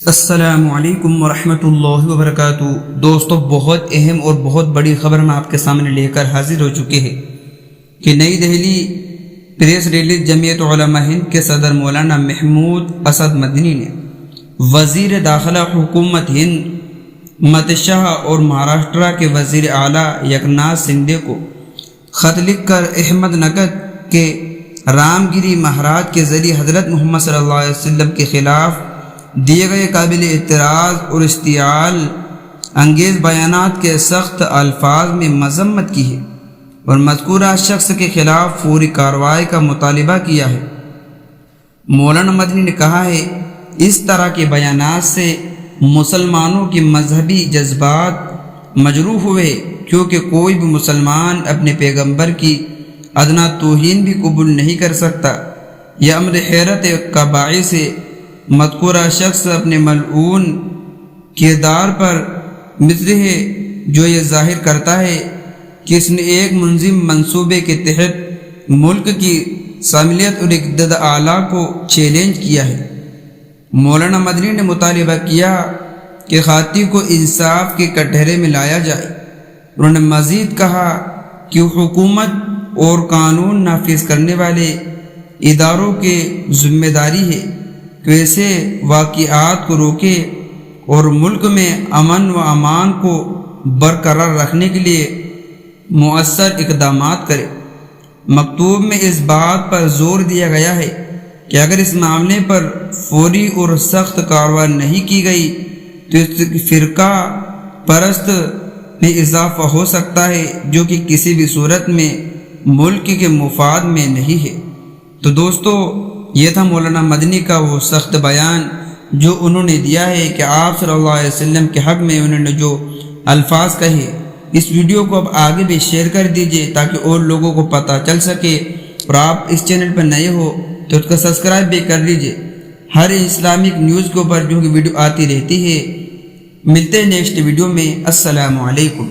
السلام علیکم ورحمۃ اللہ وبرکاتہ۔ دوستو، بہت اہم اور بہت بڑی خبر میں آپ کے سامنے لے کر حاضر ہو چکے ہیں کہ نئی دہلی پریس ریلیز جمعیت علماء ہند کے صدر مولانا محمود اسد مدنی نے وزیر داخلہ حکومت ہند مت شاہ اور مہاراشٹرا کے وزیر اعلیٰ یکناتھ شندے کو خط لکھ کر احمد نگر کے رام گیری مہاراج کے ذریعے حضرت محمد صلی اللہ علیہ وسلم کے خلاف دیے گئے قابل اعتراض اور اشتعال انگیز بیانات کے سخت الفاظ میں مذمت کی ہے اور مذکورہ شخص کے خلاف فوری کارروائی کا مطالبہ کیا ہے۔ مولانا مدنی نے کہا ہے، اس طرح کے بیانات سے مسلمانوں کے مذہبی جذبات مجروح ہوئے، کیونکہ کوئی بھی مسلمان اپنے پیغمبر کی ادنا توہین بھی قبول نہیں کر سکتا۔ یہ امر حیرت کا باعث ہے۔ مذکورہ شخص اپنے ملعون کردار پر مصر ہے، جو یہ ظاہر کرتا ہے کہ اس نے ایک منظم منصوبے کے تحت ملک کی شمولیت اور عقیدت اعلیٰ کو چیلنج کیا ہے۔ مولانا مدنی نے مطالبہ کیا کہ خاطی کو انصاف کے کٹہرے میں لایا جائے۔ انہوں نے مزید کہا کہ حکومت اور قانون نافذ کرنے والے اداروں کی ذمہ داری ہے کہ ایسے واقعات کو روکے اور ملک میں امن و امان کو برقرار رکھنے کے لیے مؤثر اقدامات کرے۔ مکتوب میں اس بات پر زور دیا گیا ہے کہ اگر اس معاملے پر فوری اور سخت کارروائی نہیں کی گئی تو اس فرقہ پرست میں اضافہ ہو سکتا ہے، جو کہ کسی بھی صورت میں ملک کے مفاد میں نہیں ہے۔ تو دوستو، یہ تھا مولانا مدنی کا وہ سخت بیان جو انہوں نے دیا ہے کہ آپ صلی اللہ علیہ وسلم کے حق میں انہوں نے جو الفاظ کہے۔ اس ویڈیو کو اب آگے بھی شیئر کر دیجئے تاکہ اور لوگوں کو پتہ چل سکے، اور آپ اس چینل پر نئے ہو تو اس کو سبسکرائب بھی کر لیجئے۔ ہر اسلامک نیوز کے اوپر جو کہ ویڈیو آتی رہتی ہے۔ ملتے ہیں نیکسٹ ویڈیو میں۔ السلام علیکم۔